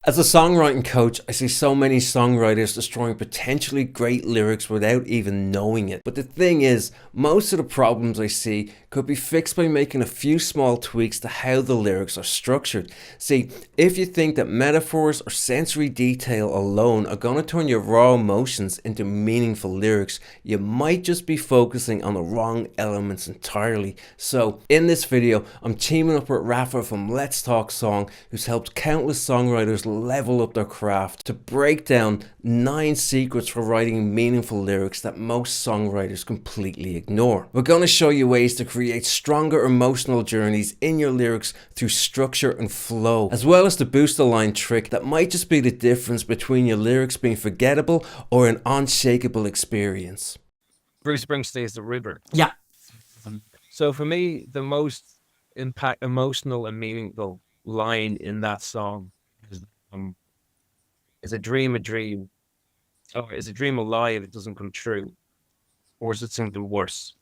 As a songwriting coach, I see so many songwriters destroying potentially great lyrics without even knowing it. But the thing is, most of the problems I see could be fixed by making a few small tweaks to how the lyrics are structured. See, if you think that metaphors or sensory detail alone are going to turn your raw emotions into meaningful lyrics, you might just be focusing on the wrong elements entirely. So, in this video, I'm teaming up with Rafa from Let's Talk Song, who's helped countless songwriters level up their craft, to break down 9 secrets for writing meaningful lyrics that most songwriters completely ignore. We're going to show you ways to create stronger emotional journeys in your lyrics through structure and flow, as well as the boost the line trick that might just be the difference between your lyrics being forgettable or an unshakable experience. Bruce Springsteen's The River. Yeah. So for me, the most emotional and meaningful line in that song is a dream a dream? Or is a dream a lie if it doesn't come true? Or is it something worse?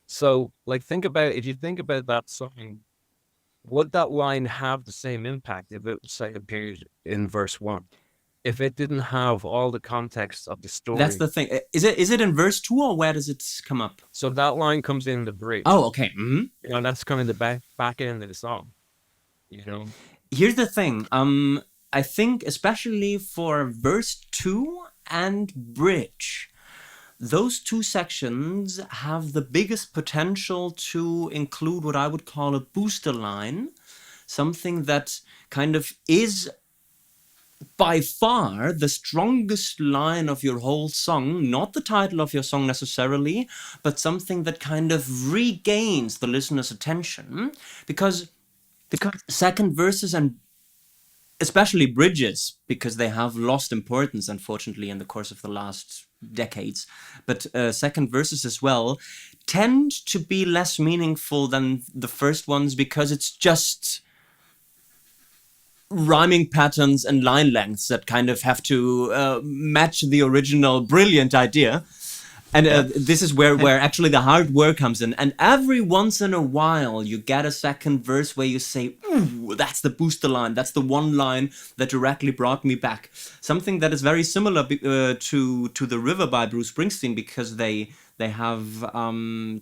So like if you think about that song, would that line have the same impact if it, say, appeared in verse 1? If it didn't have all the context of the story? That's the thing. Is it in verse 2 or where does it come up? So that line comes in the bridge. Oh, okay. You know, that's kind of the back end of the song. You know? Here's the thing. I think especially for verse 2 and bridge, those two sections have the biggest potential to include what I would call a booster line, something that kind of is by far the strongest line of your whole song, not the title of your song necessarily, but something that kind of regains the listener's attention, because second verses and especially bridges, because they have lost importance, unfortunately, in the course of the last decades, but second verses as well, tend to be less meaningful than the first ones because it's just rhyming patterns and line lengths that kind of have to match the original brilliant idea. And this is where actually the hard work comes in. And every once in a while, you get a second verse where you say, ooh, that's the booster line. That's the one line that directly brought me back. Something that is very similar to The River by Bruce Springsteen, because they have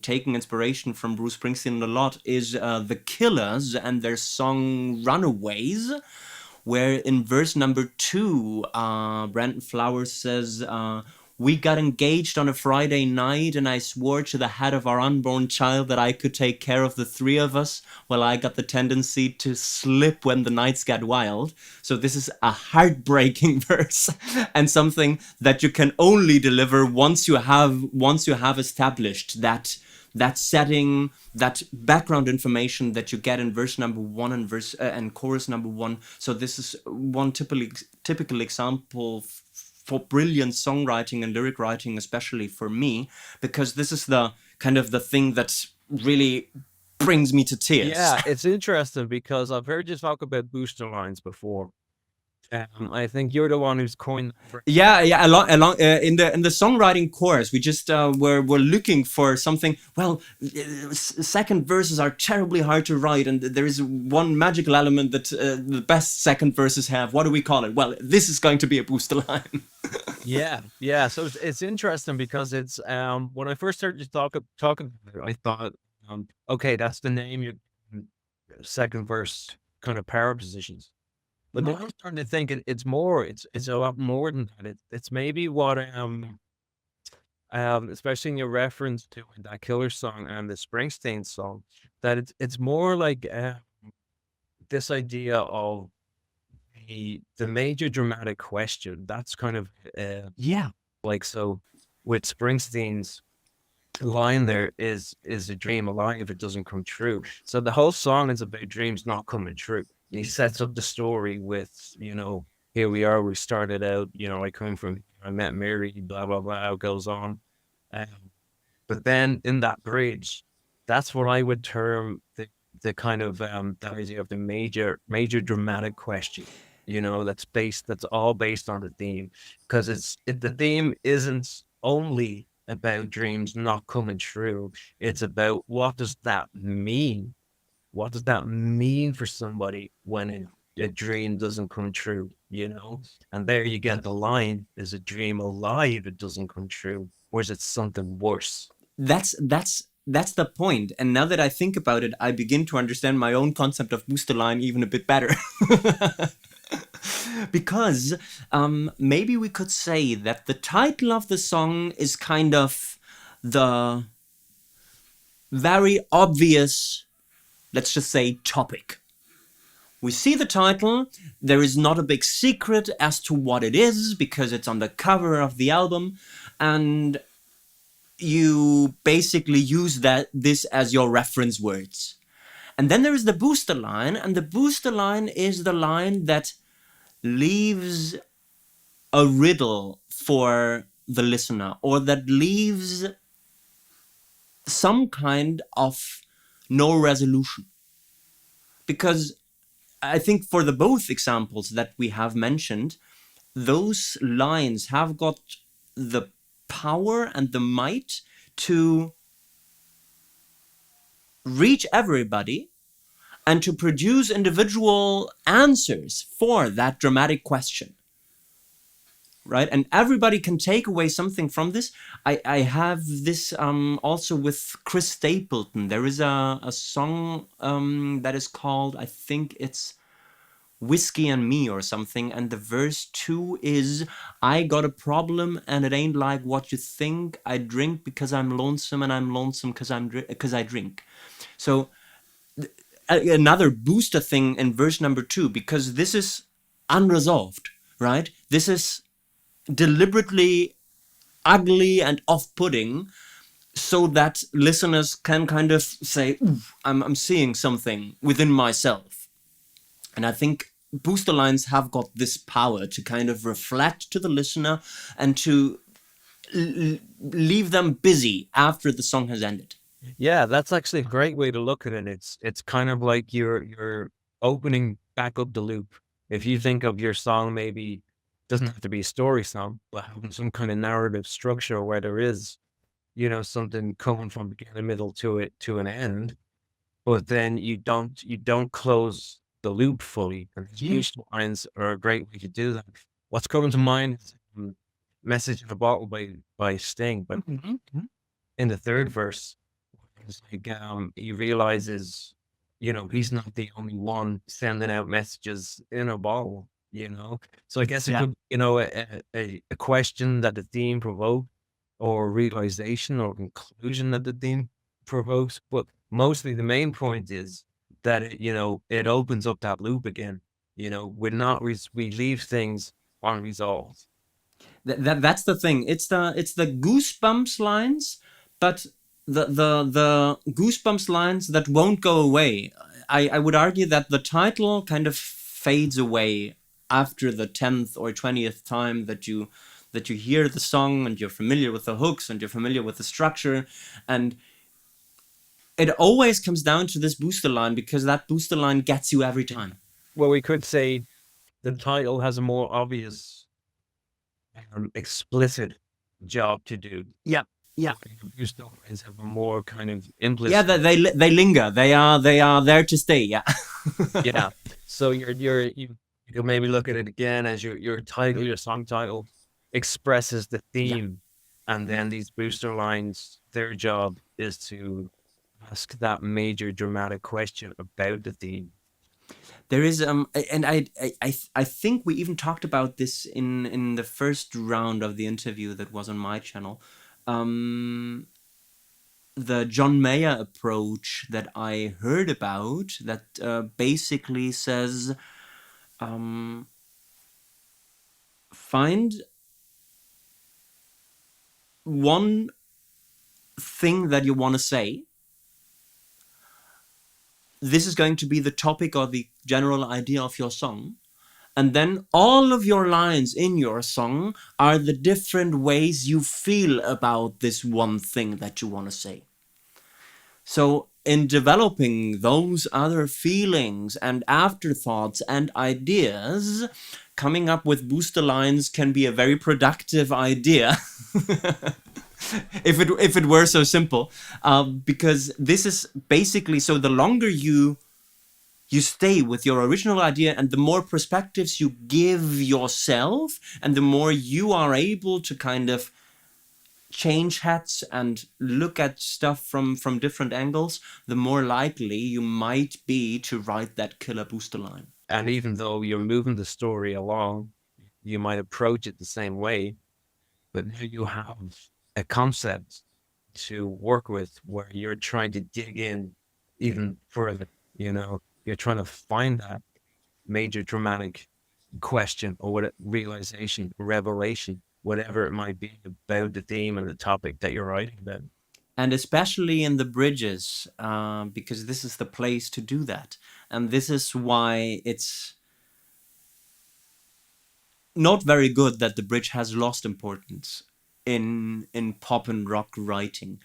taken inspiration from Bruce Springsteen a lot, is The Killers and their song Runaways, where in verse number 2, Brandon Flowers says, we got engaged on a Friday night and I swore to the head of our unborn child that I could take care of the three of us, while I got the tendency to slip when the nights get wild. So this is a heartbreaking verse and something that you can only deliver once you have established that setting, that background information that you get in verse number 1 and chorus number 1. So this is one typical example for brilliant songwriting and lyric writing, especially for me, because this is the kind of the thing that really brings me to tears. Yeah, it's interesting because I've heard you talk about booster lines before. I think you're the one who's coined. Yeah. Along in the songwriting course, we just were looking for something. Well, second verses are terribly hard to write, and there is one magical element that the best second verses have. What do we call it? Well, this is going to be a booster line. Yeah. So it's interesting because it's when I first started talking about it, I thought, okay, that's the name. Your second verse kind of power positions. But then I'm starting to think it's a lot more than that. It's maybe what especially in your reference to that Killer song and the Springsteen song, that it's more like this idea of the major dramatic question. That's kind of like, so with Springsteen's line there is a dream a lie if it doesn't come true. So the whole song is about dreams not coming true. He sets up the story with, you know, here we are, we started out, you know, I met Mary, blah, blah, blah, it goes on. But then in that bridge, that's what I would term the kind of, the idea of the major dramatic question, you know, that's all based on the theme. Because the theme isn't only about dreams not coming true. It's about, what does that mean? What does that mean for somebody when a dream doesn't come true, you know? And there you get the line, is a dream a lie if it doesn't come true? Or is it something worse? That's the point. And now that I think about it, I begin to understand my own concept of booster line even a bit better. Because maybe we could say that the title of the song is kind of the very obvious, let's just say, topic. We see the title, there is not a big secret as to what it is because it's on the cover of the album, and you basically use this as your reference words. And then there is the booster line, and the booster line is the line that leaves a riddle for the listener, or that leaves some kind of no resolution. Because I think for the both examples that we have mentioned, those lines have got the power and the might to reach everybody and to produce individual answers for that dramatic question. Right? And everybody can take away something from this. I have this also with Chris Stapleton. There is a song that is called, I think it's Whiskey and Me or something. And the verse 2 is, I got a problem and it ain't like what you think. I drink because I'm lonesome, and I'm lonesome because I drink. So another booster thing in verse number 2, because this is unresolved, right? This is deliberately ugly and off-putting, so that listeners can kind of say, ooh, I'm seeing something within myself. And I think booster lines have got this power to kind of reflect to the listener and to leave them busy after the song has ended. Yeah, that's actually a great way to look at it. It's kind of like you're opening back up the loop. If you think of your song, maybe doesn't have to be a story song, but having some kind of narrative structure where there is, you know, something coming from beginning, middle to an end, but then you don't close the loop fully. And huge lines are a great way to do that. What's coming to mind is "Message in a Bottle" by Sting, but in the third verse, it's like he realizes, you know, he's not the only one sending out messages in a bottle, you know. So I guess it could, you know, a question that the theme provoked, or realization or conclusion that the theme provokes. But mostly the main point is that it, you know, it opens up that loop again. You know, we leave things unresolved. That's the thing. It's the goosebumps lines, but the goosebumps lines that won't go away. I would argue that the title kind of fades away after the 10th or 20th time that you hear the song, and you're familiar with the hooks and you're familiar with the structure, and it always comes down to this booster line, because that booster line gets you every time. Well, we could say the title has a more obvious, explicit job to do. Yeah. Booster lines have a more kind of implicit. Yeah, they linger. They are there to stay. Yeah. Yeah. So you maybe look at it again as your title, your song title expresses the theme, and then these booster lines, their job is to ask that major dramatic question about the theme. There is and I think we even talked about this in the first round of the interview that was on my channel. The John Mayer approach that I heard about, that basically says, find one thing that you want to say. This is going to be the topic or the general idea of your song. And then all of your lines in your song are the different ways you feel about this one thing that you want to say. So in developing those other feelings and afterthoughts and ideas, coming up with booster lines can be a very productive idea. If it were so simple, because this is basically, so the longer you you stay with your original idea, and the more perspectives you give yourself, and the more you are able to kind of change hats and look at stuff from different angles, the more likely you might be to write that killer booster line. And even though you're moving the story along, you might approach it the same way, but now you have a concept to work with where you're trying to dig in even further. You're trying to find that major dramatic question or what realization, revelation, whatever it might be about the theme and the topic that you're writing about. And especially in the bridges, because this is the place to do that. And this is why it's not very good that the bridge has lost importance in pop and rock writing.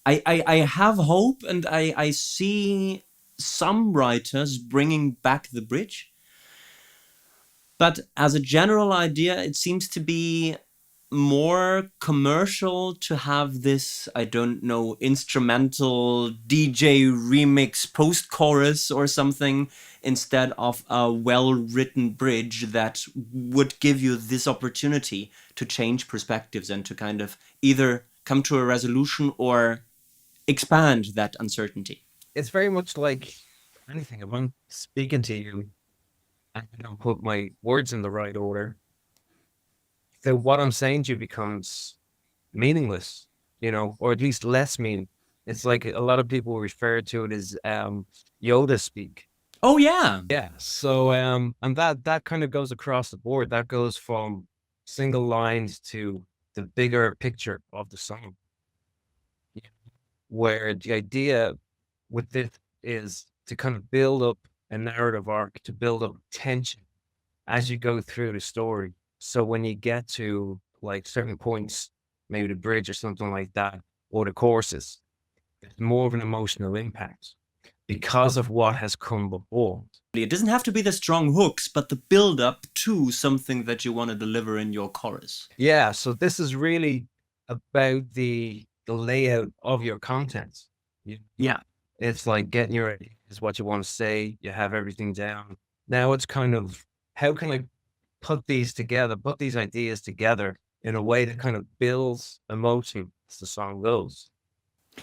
I have hope, and I see some writers bringing back the bridge. But as a general idea, it seems to be more commercial to have this, I don't know, instrumental DJ remix post-chorus or something, instead of a well-written bridge that would give you this opportunity to change perspectives and to kind of either come to a resolution or expand that uncertainty. It's very much like anything. If I'm speaking to you and I don't put my words in the right order, then what I'm saying to you becomes meaningless, or at least less meaning. It's like a lot of people refer to it as Yoda speak. Oh yeah. Yeah. So and that kind of goes across the board. That goes from single lines to the bigger picture of the song. Yeah. Where the idea with this is to kind of build up a narrative arc, to build up tension as you go through the story. So when you get to like certain points, maybe the bridge or something like that, or the choruses, it's more of an emotional impact because of what has come before. It doesn't have to be the strong hooks, but the build up to something that you want to deliver in your chorus. Yeah, so this is really about the layout of your content. Yeah. It's like getting your ideas, what you want to say, you have everything down. Now it's kind of, how can I put these ideas together in a way that kind of builds emotion as the song goes.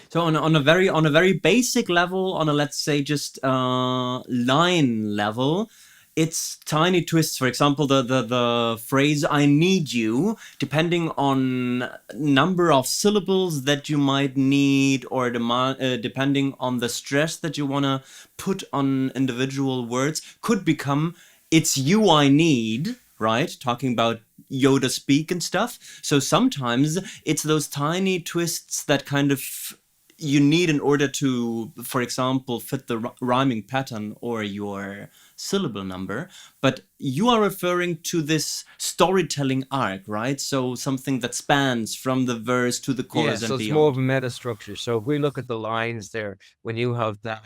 So on a very basic level, on a, let's say, just line level, it's tiny twists. For example, the phrase "I need you," depending on number of syllables that you might need, or depending on the stress that you want to put on individual words, could become "It's you I need." Right? Talking about Yoda speak and stuff. So sometimes it's those tiny twists that kind of you need in order to, for example, fit the rhyming pattern or your syllable number. But you are referring to this storytelling arc, right? So something that spans from the verse to the chorus and so beyond. It's more of a meta structure. So if we look at the lines there, when you have that,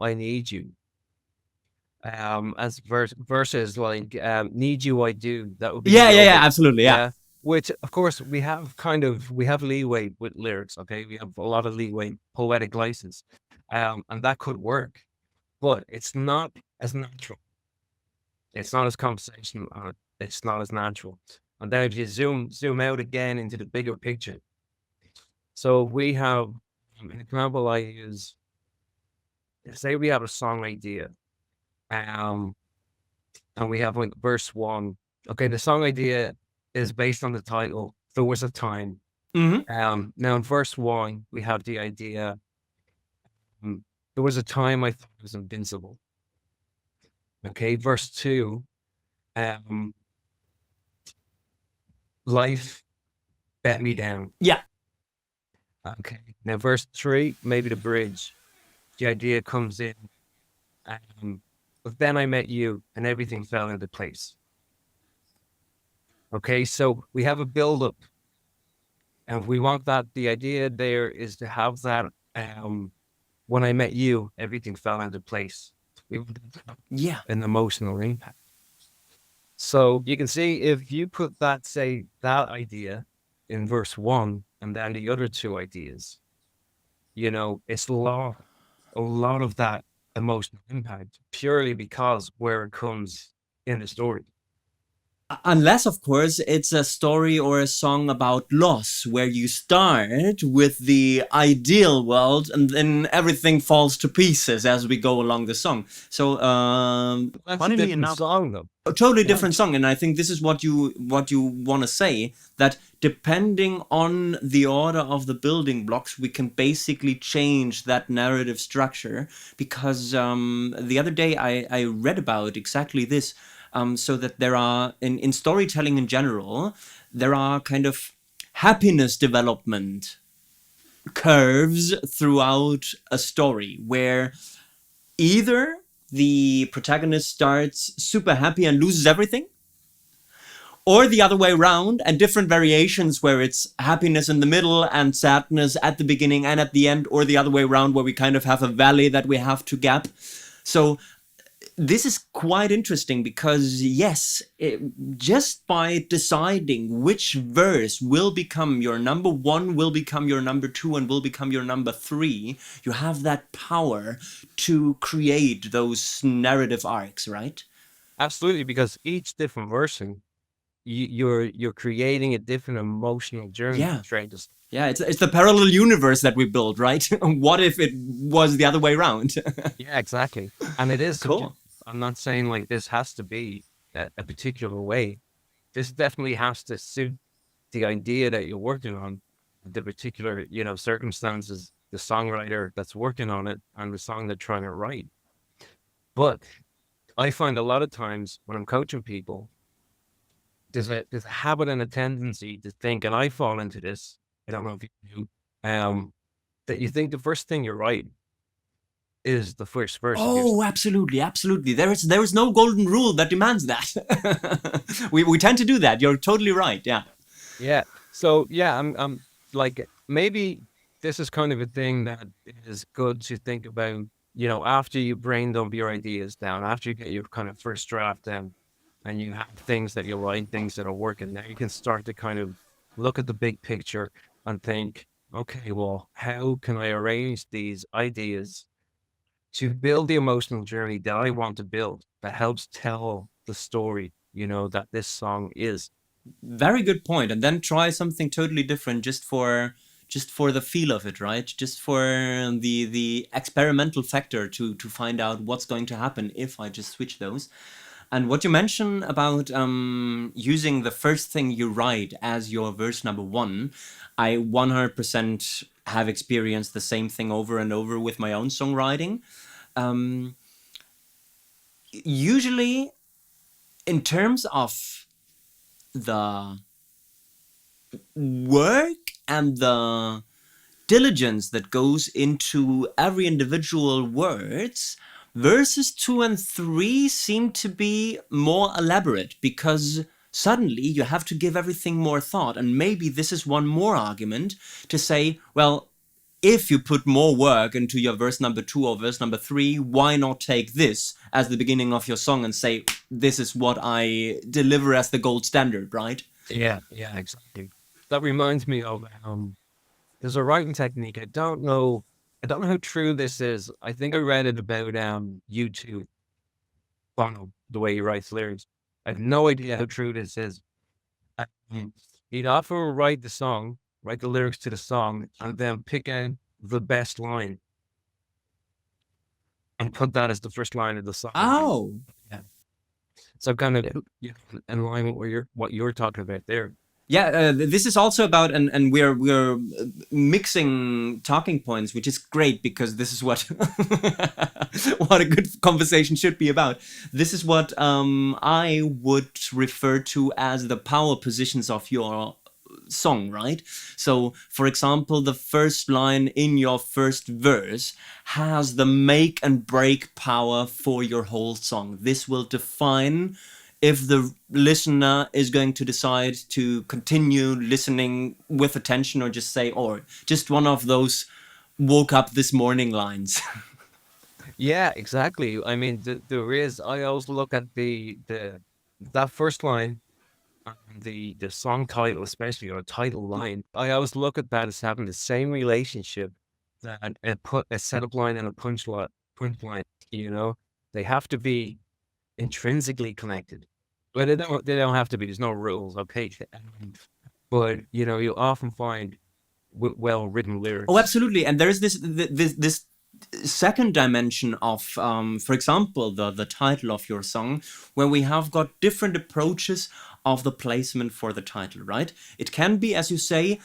I need you, as versus like need you I do, that would be absolutely, yeah. Which of course we have leeway with lyrics. Okay, we have a lot of leeway, poetic license, and that could work, but it's not as natural, it's not as conversational, it's not as natural. And then if you zoom out again into the bigger picture, so we have an example I use, say we have a song idea, and we have like verse 1. Okay, the song idea is based on the title, There Was a Time. Mm-hmm. Now in verse 1, we have the idea, there was a time I thought I was invincible. Okay, verse 2, life bet me down. Yeah. Okay, now verse 3, maybe the bridge. The idea comes in, but then I met you and everything fell into place. Okay, so we have a buildup, and we want that. The idea there is to have that. When I met you, everything fell into place. Yeah, an emotional impact. So you can see if you put that idea in verse 1 and then the other two ideas, it's a lot of that emotional impact purely because where it comes in the story. Unless, of course, it's a story or a song about loss, where you start with the ideal world and then everything falls to pieces as we go along the song. So, That's a Funnily different enough, song though. a totally Yeah. different song, and I think this is what you want to say, that depending on the order of the building blocks, we can basically change that narrative structure. Because the other day I read about exactly this. So that there are, in storytelling in general, there are kind of happiness development curves throughout a story, where either the protagonist starts super happy and loses everything, or the other way around, and different variations where it's happiness in the middle and sadness at the beginning and at the end, or the other way around where we kind of have a valley that we have to gap. So this is quite interesting because, yes, just by deciding which verse will become your number one, will become your number two, and will become your number three, you have that power to create those narrative arcs, right? Absolutely, because each different version, you're creating a different emotional journey. Yeah. Strangers. Yeah, it's the parallel universe that we build, right? What if it was the other way around? Yeah, exactly. And it is Cool. I'm not saying like this has to be a particular way. This definitely has to suit the idea that you're working on, the particular, circumstances, the songwriter that's working on it, and the song they're trying to write. But I find a lot of times when I'm coaching people, there's a habit and a tendency to think, and I fall into this. I don't know if you do, that you think the first thing you write is the first verse of your Oh, absolutely, absolutely. There is no golden rule that demands that. we tend to do that. You're totally right. Yeah. Yeah. So yeah, I'm like, maybe this is kind of a thing that is good to think about, after you brain dump your ideas down, after you get your kind of first draft down, and you have things that you write, things that are working. Now you can start to kind of look at the big picture and think, okay, well, how can I arrange these ideas to build the emotional journey that I want to build that helps tell the story, that this song is. Very good point. And then try something totally different just for the feel of it, right? Just for the experimental factor to find out what's going to happen if I just switch those. And what you mentioned about using the first thing you write as your verse number one, I 100% have experienced the same thing over and over with my own songwriting. Usually, in terms of the work and the diligence that goes into every individual words, verses 2 and 3 seem to be more elaborate, because suddenly you have to give everything more thought. And maybe this is one more argument to say, well, if you put more work into your verse number 2 or verse number 3, why not take this as the beginning of your song and say, this is what I deliver as the gold standard, right? Yeah, exactly. That reminds me of there's a writing technique. I don't know how true this is. I think I read it about YouTube. Bono, the way he writes lyrics. I have no idea how true this is. He'd often write the lyrics to the song, and then pick out the best line and put that as the first line of the song. Oh, So kind of in line with what you're talking about there. yeah, this is also about, and we're mixing talking points, which is great, because this is what what a good conversation should be about. This is what I would refer to as the power positions of your song, right? So, for example, the first line in your first verse has the make and break power for your whole song. This will define if the listener is going to decide to continue listening with attention, or just say, or just one of those woke up this morning lines. Yeah, exactly. I mean, there is. I always look at that first line, and the song title, especially, or title line. I always look at that as having the same relationship that a setup line and a point blank. They have to be intrinsically connected, but they don't have to be. There's no rules, okay? But you often find well-written lyrics. Oh, absolutely. And there is this second dimension of, for example, the title of your song, where we have got different approaches of the placement for the title, right? It can be, as you say,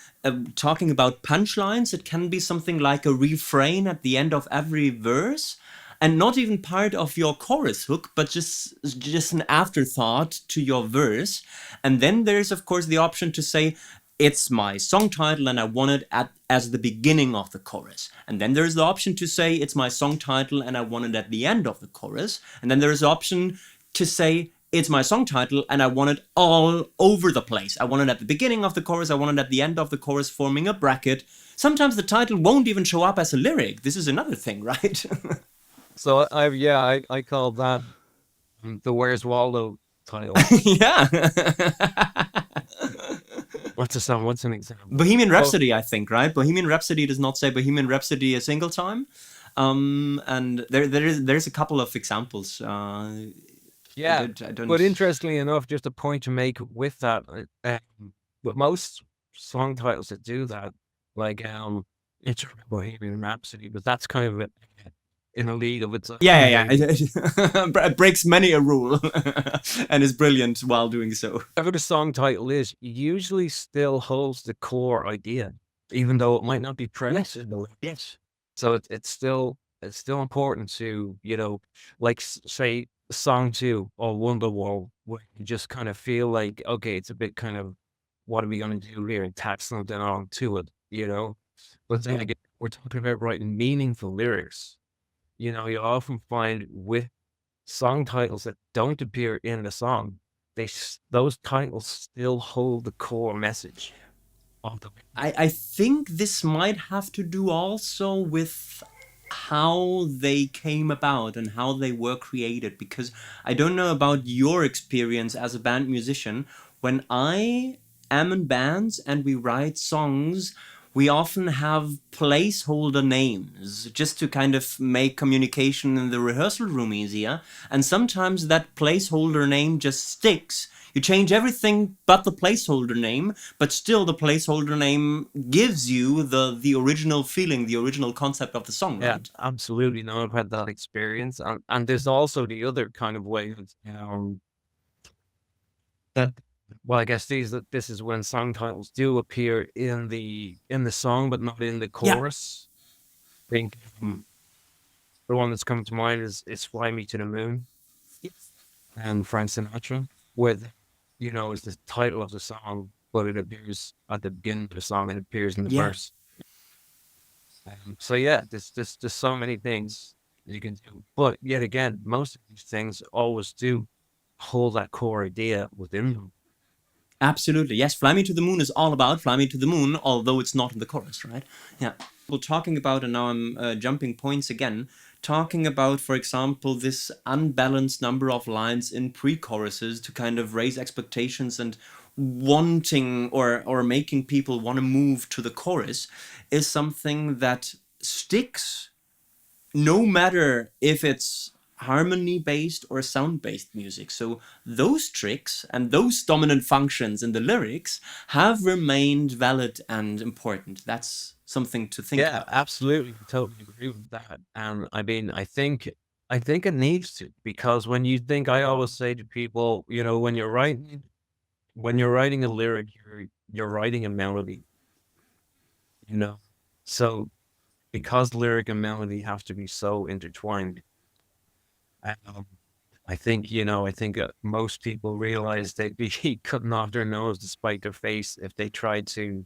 talking about punchlines. It can be something like a refrain at the end of every verse, and not even part of your chorus hook, but just an afterthought to your verse. And then there's, of course, the option to say, it's my song title and I want it as the beginning of the chorus. And then there's the option to say, it's my song title and I want it at the end of the chorus. And then there's the option to say, it's my song title and I want it all over the place. I want it at the beginning of the chorus, I want it at the end of the chorus, forming a bracket. Sometimes the title won't even show up as a lyric. This is another thing, right? So I call that the Where's Waldo title. Yeah. What's a song? What's an example? Bohemian Rhapsody, I think, right? Bohemian Rhapsody does not say Bohemian Rhapsody a single time. And there's a couple of examples. Yeah, I don't... but interestingly enough, just a point to make with that, with most song titles that do that, like it's Bohemian Rhapsody, but that's kind of in a league of its own. Yeah. It breaks many a rule and is brilliant while doing so. Whatever the song title is, it usually still holds the core idea, even though it might not be premised. Yes. So it's still important to, like say Song 2 or Wonderwall, where you just kind of feel like, okay, it's a bit kind of, what are we going to do here, and tack something on to it, But then again, we're talking about writing meaningful lyrics. You often find with song titles that don't appear in the song, those titles still hold the core message of the. I think this might have to do also with how they came about and how they were created, because I don't know about your experience as a band musician. When I am in bands and we write songs, we often have placeholder names just to kind of make communication in the rehearsal room easier. And sometimes that placeholder name just sticks. You change everything but the placeholder name, but still the placeholder name gives you the original feeling, the original concept of the song, right? Yeah, absolutely. No, I've had that experience. And there's also the other kind of way that, well, I guess this is when song titles do appear in the song, but not in the chorus. I think the one that's coming to mind is Fly Me to the Moon. And Frank Sinatra, with, is the title of the song, but it appears at the beginning of the song, it appears in the verse. So yeah, there's so many things you can do. But yet again, most of these things always do hold that core idea within them. Absolutely. Yes, Fly Me to the Moon is all about Fly Me to the Moon, although it's not in the chorus, right? Yeah. Well, talking about, and now I'm jumping points again, talking about, for example, this unbalanced number of lines in pre-choruses to kind of raise expectations and wanting or making people want to move to the chorus is something that sticks no matter if it's harmony-based or sound-based music. So those tricks and those dominant functions in the lyrics have remained valid and important. That's something to think about. Yeah, absolutely. Totally agree with that. And I mean, I think it needs to, because when you think, I always say to people, when you're writing a lyric, you're writing a melody, So because lyric and melody have to be so intertwined, I think most people realize they'd be cutting off their nose to spite their face if they tried to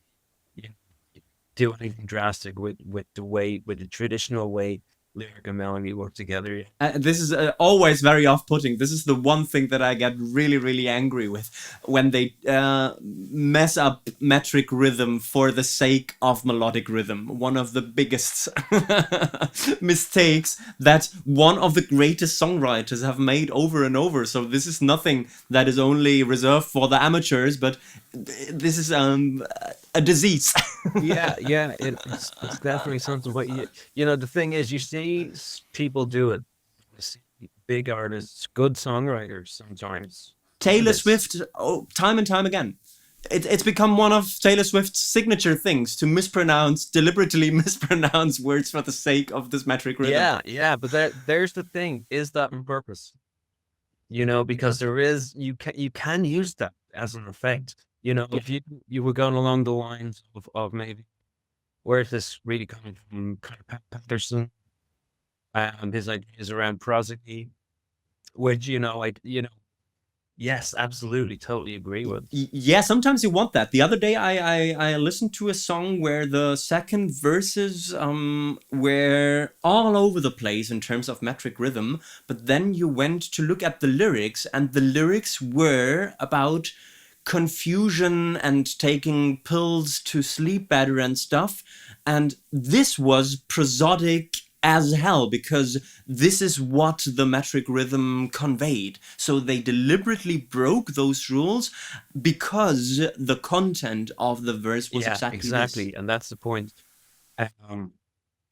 do anything drastic with the traditional way lyric and melody work together. This is always very off-putting. This is the one thing that I get really, really angry with, when they mess up metric rhythm for the sake of melodic rhythm. One of the biggest mistakes that one of the greatest songwriters have made over and over. So this is nothing that is only reserved for the amateurs, but this is a disease. yeah, it's definitely something. But the thing is, you see see people do it. I see big artists, good songwriters sometimes. Taylor This. Swift, time and time again. It's become one of Taylor Swift's signature things to deliberately mispronounce words for the sake of this metric rhythm. Yeah, but there's the thing: is that on purpose? Because you can use that as an effect. If you were going along the lines of maybe where is this really coming from? Kind of Pat Patterson, his ideas around prosody, which yes, absolutely, totally agree with. Yeah, sometimes you want that. The other day I listened to a song where the second verses were all over the place in terms of metric rhythm, but then you went to look at the lyrics, and the lyrics were about confusion and taking pills to sleep better and stuff. And this was prosodic as hell, because this is what the metric rhythm conveyed. So they deliberately broke those rules because the content of the verse was exactly this. And that's the point.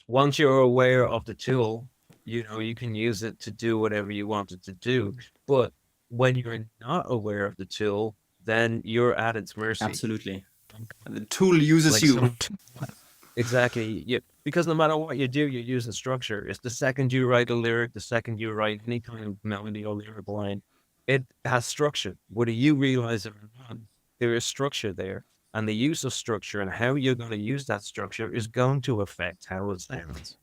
Once you're aware of the tool, you can use it to do whatever you want it to do. But when you're not aware of the tool, then you're at its mercy. Absolutely. The tool uses you. Exactly. Yeah. Because no matter what you do, you use a structure. It's the second you write a lyric, the second you write any kind of melody or lyric line, it has structure. Whether you realize it or not, there is structure there. And the use of structure and how you're going to use that structure is going to affect how it sounds.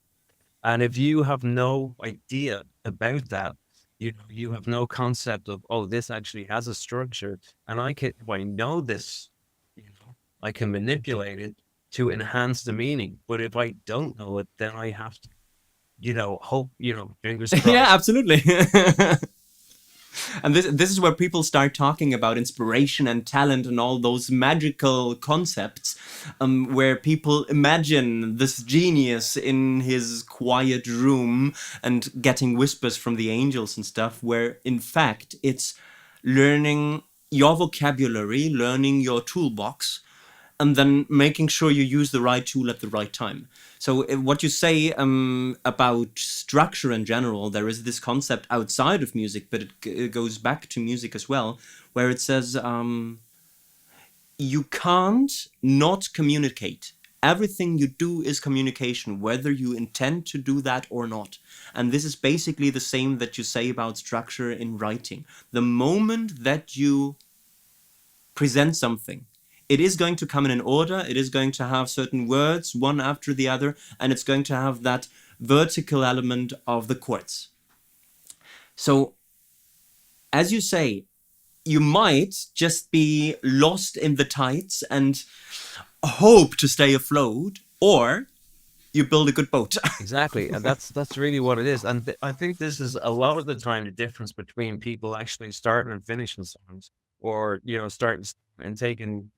And if you have no idea about that, you have no concept of, oh, this actually has a structure, and if I know this, I can manipulate it to enhance the meaning. But if I don't know it, then I have to, hope, fingers crossed. Yeah, absolutely. And this is where people start talking about inspiration and talent and all those magical concepts, where people imagine this genius in his quiet room and getting whispers from the angels and stuff, where in fact it's learning your vocabulary, learning your toolbox, and then making sure you use the right tool at the right time. So what you say about structure in general, there is this concept outside of music, but it goes back to music as well, where it says you can't not communicate. Everything you do is communication, whether you intend to do that or not. And this is basically the same that you say about structure in writing. The moment that you present something, it is going to come in an order, it is going to have certain words, one after the other, and it's going to have that vertical element of the chords. So, as you say, you might just be lost in the tides and hope to stay afloat, or you build a good boat. Exactly, and that's really what it is. And I think this is a lot of the time the difference between people actually starting and finishing songs, or starting and taking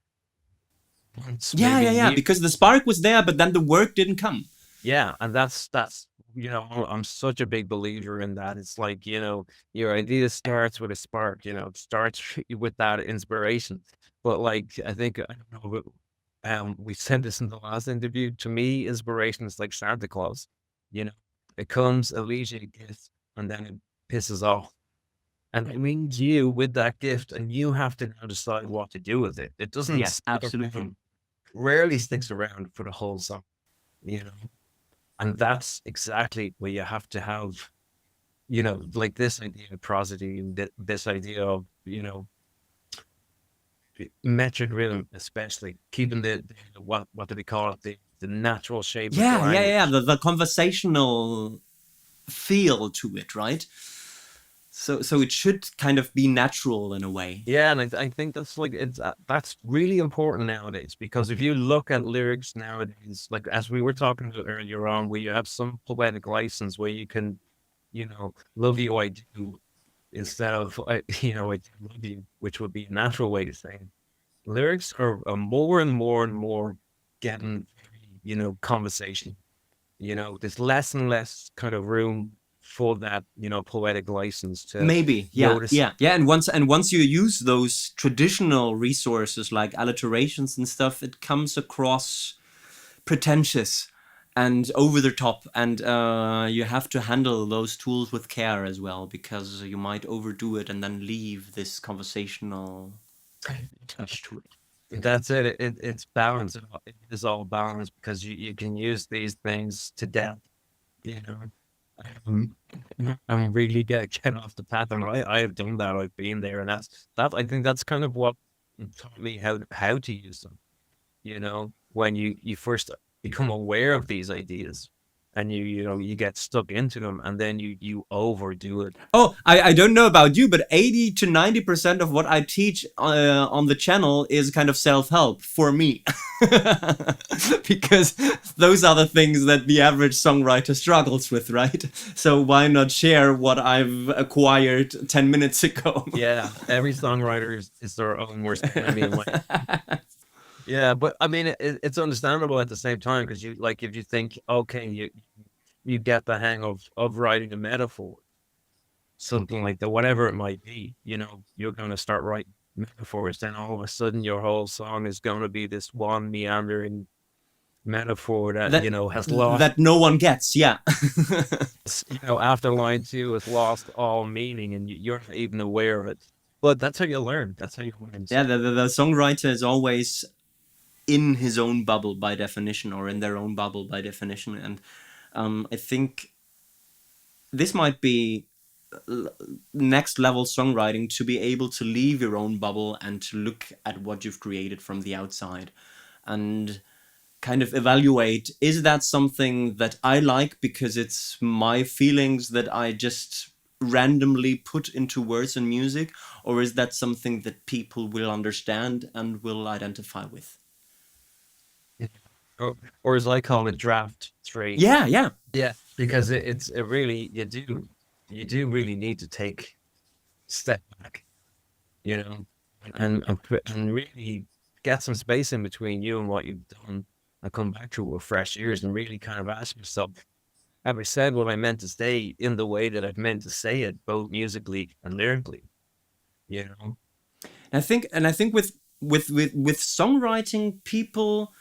months. Yeah. Because the spark was there, but then the work didn't come. Yeah, and that's I'm such a big believer in that. It's like your idea starts with a spark. Starts with that inspiration. But like I think I don't know. We said this in the last interview. To me, inspiration is like Santa Claus. It comes, it leaves you a gift, and then it pisses off. And it means you with that gift, and you have to now decide what to do with it. It doesn't. Yes, absolutely. Rarely sticks around for the whole song, and that's exactly where you have to have, like this idea of prosody and this idea of, metric rhythm, especially keeping the what do they call it, the natural shape of the language. The conversational feel to it, right? So it should kind of be natural in a way. Yeah, and I think that's that's really important nowadays, because if you look at lyrics nowadays, like as we were talking about earlier on, where you have some poetic license where you can, love you I do, instead of I love you, which would be a natural way to say it. Lyrics are more and more and more getting, conversation. There's less and less kind of room for that, poetic license to maybe. notice. Yeah. And once you use those traditional resources like alliterations and stuff, it comes across pretentious. and over the top, and you have to handle those tools with care as well, because you might overdo it and then leave this conversational touch to it. That's it. It's balance. It is all balance because you can use these things to death, you know. Um, I mean, really get off the path. And I have done that. I've been there, and that. I think that's kind of what taught me how to use them. You know, when you first become aware of these ideas, and you get stuck into them, and then you overdo it. Oh, I don't know about you, but 80 to 90% of what I teach on the channel is kind of self-help for me. Because those are the things that the average songwriter struggles with, right? So why not share what I've acquired 10 minutes ago? Yeah, every songwriter is their own worst enemy in life. Yeah, but I mean, it's understandable at the same time because if you think, okay, you get the hang of writing a metaphor, something like that, whatever it might be, you're going to start writing metaphors. Then all of a sudden, your whole song is going to be this one meandering metaphor that has lost that no one gets. Yeah. After line 2 has lost all meaning, and you're not even aware of it. But that's how you learn. That's how you learn. Yeah, the songwriter is always in his own bubble by definition, or in their own bubble by definition. And I think this might be next level songwriting, to be able to leave your own bubble and to look at what you've created from the outside and kind of evaluate, is that something that I like because it's my feelings that I just randomly put into words and music, or is that something that people will understand and will identify with? Or as I call it, draft 3. Yeah. Because it really, you do really need to take a step back, and really get some space in between you and what you've done, and come back to it with fresh ears and really kind of ask yourself, have I said what I meant to say in the way that I've meant to say it, both musically and lyrically? I think with songwriting, people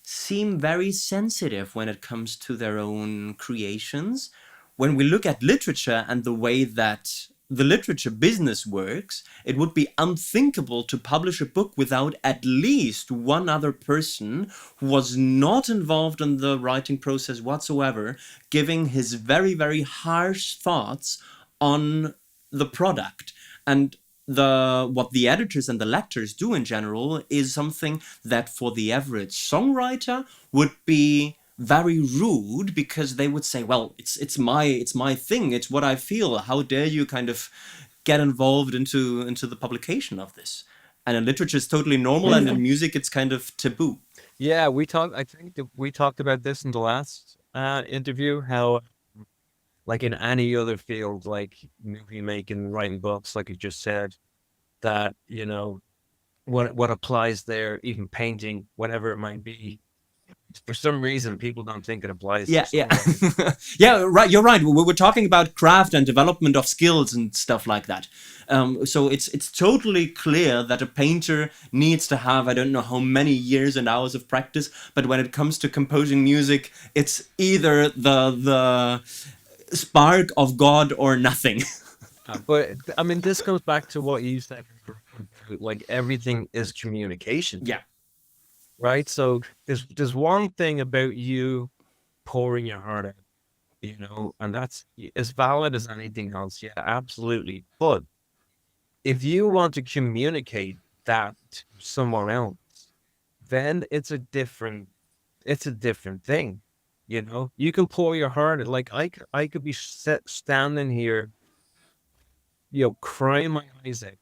seem very sensitive when it comes to their own creations. When we look at literature and the way that the literature business works, it would be unthinkable to publish a book without at least one other person who was not involved in the writing process whatsoever, giving his very, very harsh thoughts on the product. And what the editors and the lectors do in general is something that for the average songwriter would be very rude, because they would say, well, it's my thing, it's what I feel, how dare you kind of get involved into the publication of this? And in literature it's totally normal, and in music it's kind of taboo. Yeah, I think that we talked about this in the last interview, how like in any other field, like movie making, writing books, like you just said, that what applies there, even painting, whatever it might be, for some reason people don't think it applies. Yeah. Yeah, right, you're right. We're talking about craft and development of skills and stuff like that. So it's totally clear that a painter needs to have, I don't know how many years and hours of practice, but when it comes to composing music, it's either the spark of God or nothing. But I mean, this goes back to what you said, like everything is communication. Yeah. Right. So there's one thing about you pouring your heart out, and that's as valid as anything else. Yeah, absolutely. But if you want to communicate that to someone else, then it's a different thing. You can pour your heart out. Like I could be standing here, crying my eyes out,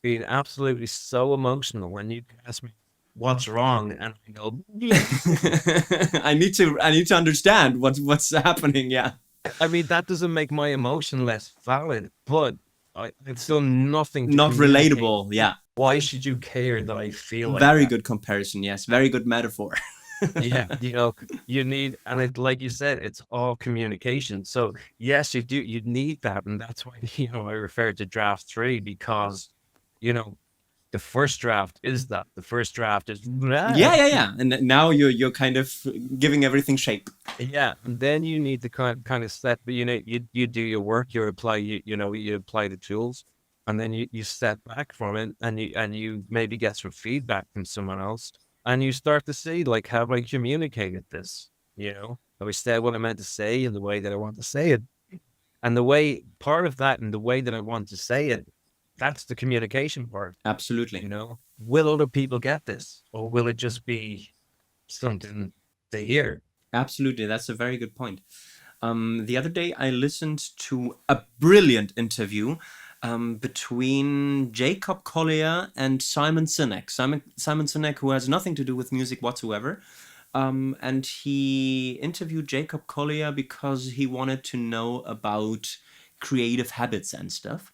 being absolutely so emotional when you ask me what's wrong, and I go, I need to understand what's happening. Yeah. I mean, that doesn't make my emotion less valid, but it's still nothing. Not relatable. Yeah. Why should you care that I feel like Very that? good comparison. Yes. Very good metaphor. Yeah, you need, and like you said, it's all communication. So yes, you need that, and that's why I refer to draft 3, because the first draft is that. The first draft is Yeah. And now you're kind of giving everything shape. yeah, and then you need to kind of set, but you do your work, you apply the tools, and then you step back from it, and you maybe get some feedback from someone else, and you start to see like, have I communicated this? Have I said what I meant to say in the way that I want to say it? And the way part of that and the way that I want to say it, that's the communication part. Absolutely. Will other people get this, or will it just be something they hear? Absolutely. That's a very good point. The other day, I listened to a brilliant interview between Jacob Collier and Simon Sinek. Simon Sinek, who has nothing to do with music whatsoever. And he interviewed Jacob Collier because he wanted to know about creative habits and stuff.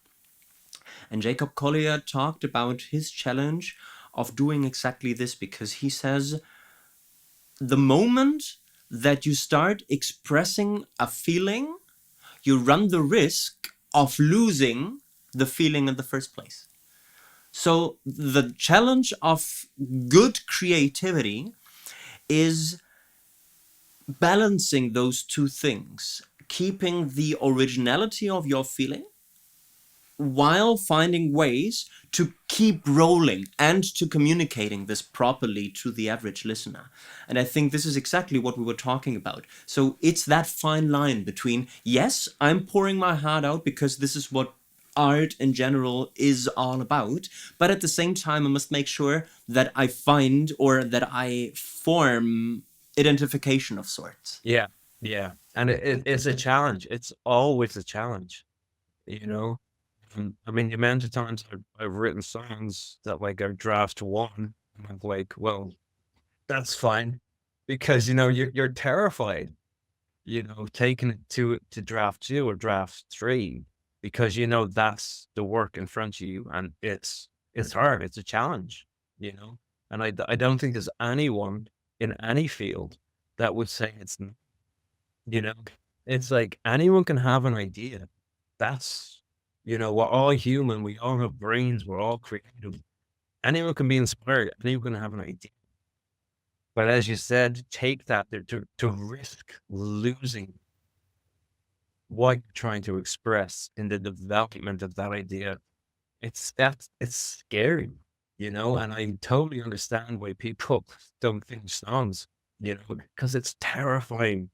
And Jacob Collier talked about his challenge of doing exactly this, because he says the moment that you start expressing a feeling, you run the risk of losing the feeling in the first place. So the challenge of good creativity is balancing those two things, keeping the originality of your feeling while finding ways to keep rolling and to communicating this properly to the average listener. And I think this is exactly what we were talking about. So it's that fine line between, yes, I'm pouring my heart out because this is what art in general is all about, but at the same time I must make sure that I find, or that I form, identification of sorts. Yeah, yeah, and it's a challenge. It's always a challenge, you know. I mean, the amount of times I've written songs that like are draft one, and I'm like, well, that's fine, because you're terrified, taking it to draft two or draft three, because that's the work in front of you, and it's hard. It's a challenge, and I don't think there's anyone in any field that would say it's not. You know, it's like anyone can have an idea. That's, we're all human. We all have brains. We're all creative. Anyone can be inspired. Anyone can have an idea. But as you said, take that there to risk losing what you're trying to express in the development of that idea. It's scary, and I totally understand why people don't finish songs, because it's terrifying.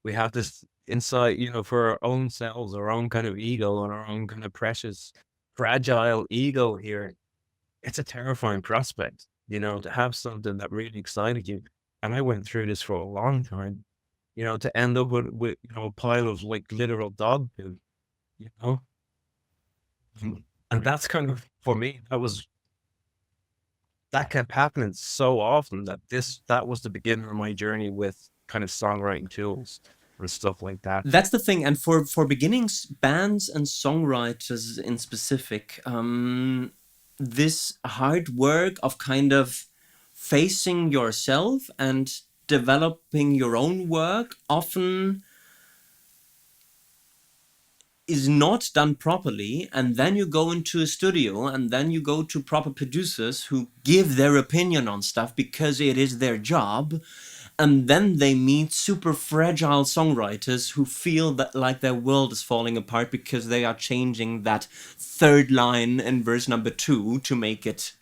We have this insight, for our own selves, our own kind of ego, and our own kind of precious, fragile ego here. It's a terrifying prospect, to have something that really excited you. And I went through this for a long time, to end up with a pile of like literal dog poo, you know? And that's kind of, for me, that kept happening so often that was the beginning of my journey with kind of songwriting tools and stuff like that. That's the thing. And for beginnings, bands and songwriters in specific, this hard work of kind of facing yourself and developing your own work often is not done properly, and then you go into a studio and then you go to proper producers who give their opinion on stuff because it is their job, and then they meet super fragile songwriters who feel that like their world is falling apart because they are changing that third line in verse number 2 to make it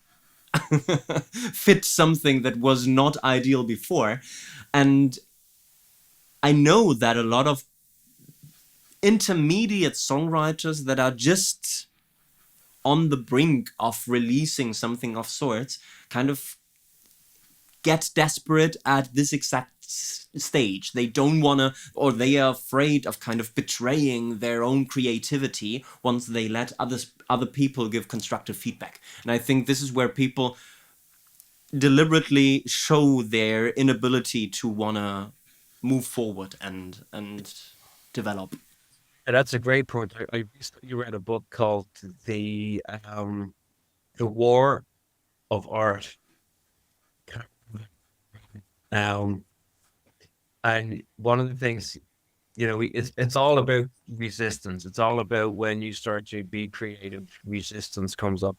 fit something that was not ideal before. And I know that a lot of intermediate songwriters that are just on the brink of releasing something of sorts kind of get desperate at this exact stage. They don't want to, or they are afraid of kind of betraying their own creativity once they let other people give constructive feedback. And I think this is where people deliberately show their inability to want to move forward and develop. And that's a great point. I recently read a book called The War of Art. And one of the things, it's all about resistance. It's all about when you start to be creative, resistance comes up.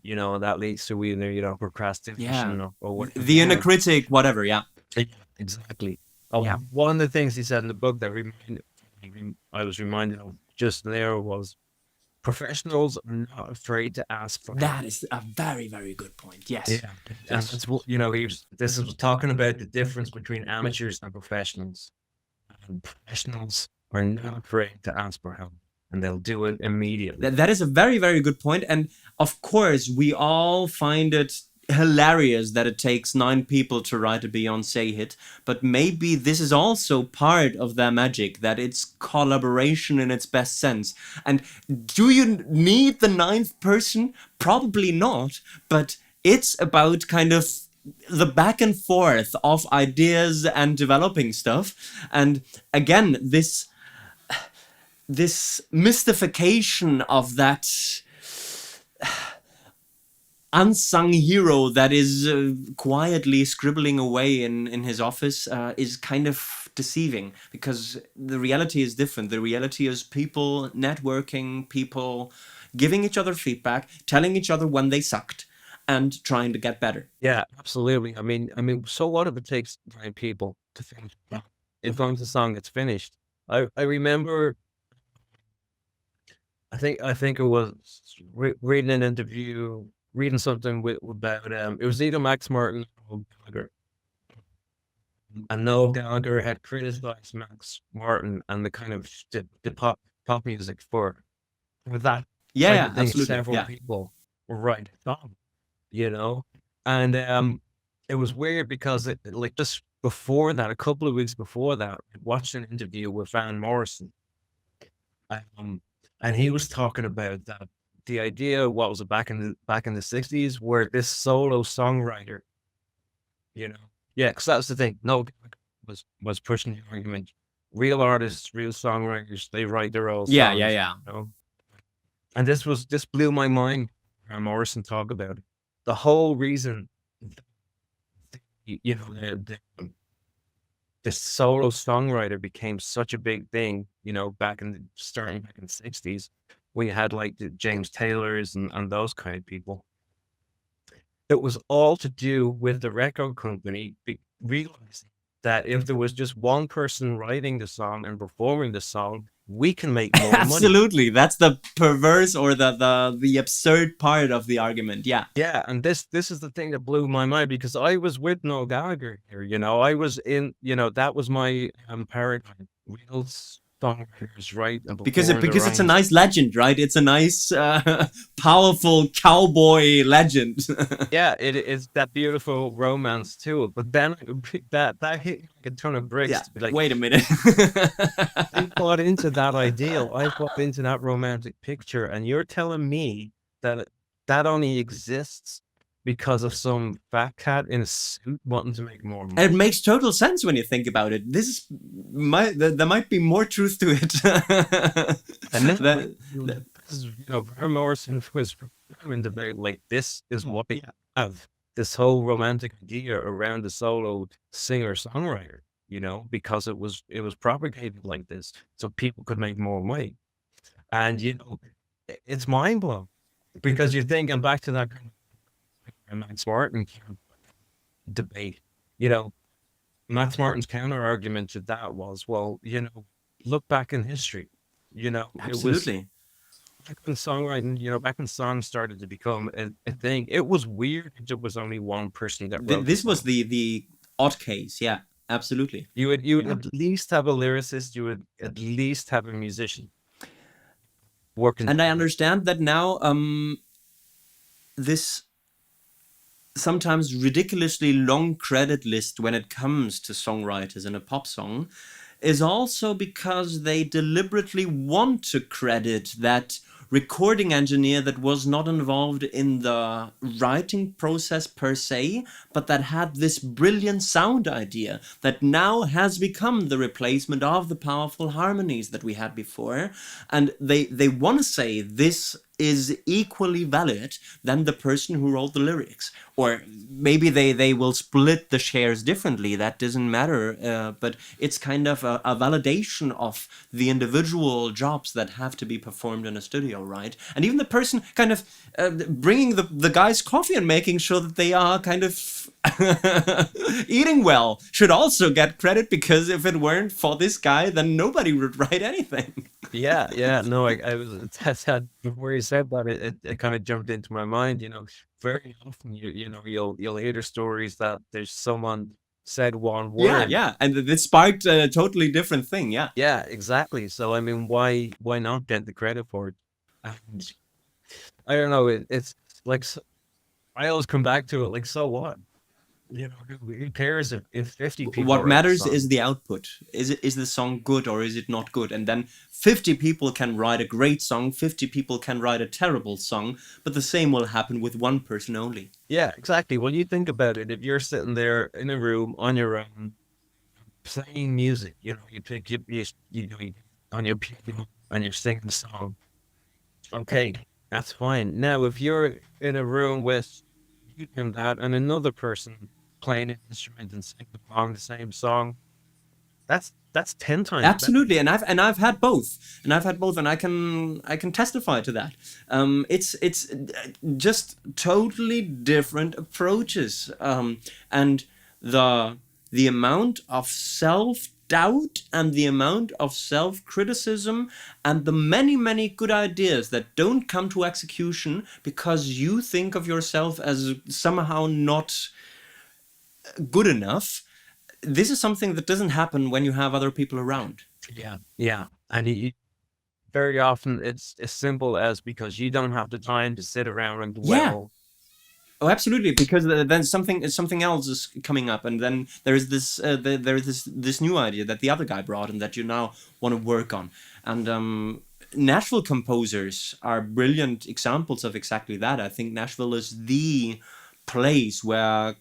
You know, that leads to either, you know, Yeah. procrastination or The inner whatever. critic, whatever. Yeah. Yeah, exactly. Oh, Yeah. one of the things he said in the book that I was reminded of just there was professionals are not afraid to ask for help. That is a very, very good point. Yes. Yeah, and Yes. that's what, you know, this is talking about the difference between amateurs and professionals. And professionals are not afraid to ask for help, and they'll do it immediately. That is a very, very good point. And of course, we all find it hilarious that it takes 9 people to write a Beyonce hit. But maybe this is also part of their magic, that it's collaboration in its best sense. And do you need the 9th person? Probably not. But it's about kind of the back and forth of ideas and developing stuff. And again, this mystification of that unsung hero that is quietly scribbling away in his office is kind of deceiving, because the reality is different. The reality is people networking, people giving each other feedback, telling each other when they sucked, and trying to get better. Yeah, absolutely. I mean, so what if it takes 9 people to finish? If once the song gets finished, I remember. I think it was reading an interview, reading something about it was either Max Martin or Noel Gallagher. And Noel Gallagher had criticized Max Martin and the kind of the pop music for that Yeah, type yeah, of thing. absolutely. Several Yeah. people were right on, you know, and it was weird because like just before that, a couple of weeks before that, I watched an interview with Van Morrison. And he was talking about that the idea what was it back in the 60s where this solo songwriter, you know, yeah, because that's the thing. No, was pushing the argument. Real artists, real songwriters, they write their own songs. Yeah, yeah, yeah. You know? And this blew my mind. Morrison talked about it. The whole reason, you know, the solo songwriter became such a big thing, you know, starting back in the 60s. We had like the James Taylors and those kind of people. It was all to do with the record company realizing that if there was just one person writing the song and performing the song, we can make more money. Absolutely. That's the perverse or the absurd part of the argument. Yeah. Yeah, and this is the thing that blew my mind, because I was with Noel Gallagher here, you know. I was in, you know, that was my paradigm. Real songwriters, right? Because it's a nice legend, right? It's a nice, powerful cowboy legend. Yeah, it is that beautiful romance to it. But then that hit like a ton of bricks. Yeah. To be like, Wait a minute. I bought into that ideal. I bought into that romantic picture, and you're telling me that that only exists because of some fat cat in a suit wanting to make more money. And it makes total sense when you think about it. There might be more truth to it. And then, you know, Van Morrison was in the very like, this is what we have, this whole romantic idea around the solo singer-songwriter, you know, because it was propagated like this, so people could make more money. And, you know, it's mind-blowing, because you're thinking back to that Max Martin debate, you know, Max Martin's counter argument to that was, well, you know, look back in history, you know. Absolutely. Back when songwriting, you know, back when songs started to become a thing, it was weird. There was only one person that wrote. This was the odd case. Yeah, absolutely. You would at least have a lyricist. You would at least have a musician working. And I understand that now. This sometimes ridiculously long credit list when it comes to songwriters in a pop song is also because they deliberately want to credit that recording engineer that was not involved in the writing process per se, but that had this brilliant sound idea that now has become the replacement of the powerful harmonies that we had before. And they want to say this is equally valid than the person who wrote the lyrics. Or maybe they will split the shares differently. That doesn't matter. But it's kind of a validation of the individual jobs that have to be performed in a studio, right? And even the person kind of bringing the guy's coffee and making sure that they are kind of eating well should also get credit, because if it weren't for this guy, then nobody would write anything. Yeah. No, I was that before you said that, it kind of jumped into my mind. Very often you'll hear the stories that there's someone said one word. Yeah, and it sparked a totally different thing. Yeah. Yeah, exactly. So I mean, why not get the credit for it? And I don't know. It's like I always come back to it. Like, so what? Who cares if 50 people What write a matters song? is the output. Is the song good or is it not good? And then 50 people can write a great song, 50 people can write a terrible song, but the same will happen with one person only. Yeah, exactly. When you think about it, if you're sitting there in a room on your own playing music, you pick you on your piano and you're singing the song. Okay, that's fine. Now, if you're in a room with you and that and another person playing an instrument and singing along the same song, that's 10 times better. Absolutely, and I've had both, and I can testify to that. It's just totally different approaches, and the amount of self-doubt and the amount of self-criticism and the many good ideas that don't come to execution because you think of yourself as somehow not good enough. This is something that doesn't happen when you have other people around. Yeah. And very often it's as simple as because you don't have the time to sit around and dwell. Oh, absolutely, because then something else is coming up, and then there is this new idea that the other guy brought and that you now want to work on. And Nashville composers are brilliant examples of exactly that. I think Nashville is the place where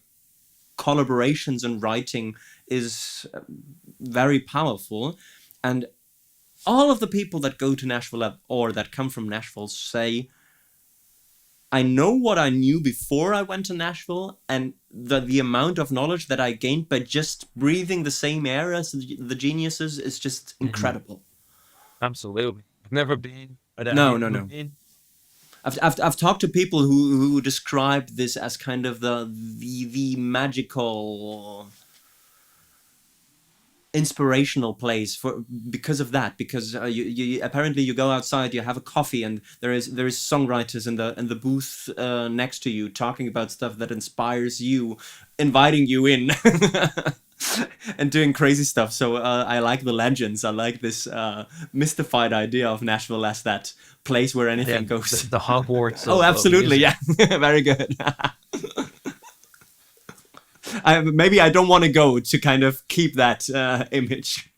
collaborations in writing is very powerful, and all of the people that go to Nashville or that come from Nashville say, I know what I knew before I went to Nashville, and the amount of knowledge that I gained by just breathing the same air as the geniuses is just incredible. Absolutely. I've never been. No. Been? I've talked to people who describe this as kind of the magical inspirational place because of that, because you apparently you go outside, you have a coffee, and there is songwriters in the booth next to you talking about stuff that inspires you, inviting you in and doing crazy stuff. So I like the legends. I like this mystified idea of Nashville as that place where anything goes. The Hogwarts. Oh, absolutely, yeah. Very good. Maybe I don't want to go to kind of keep that image.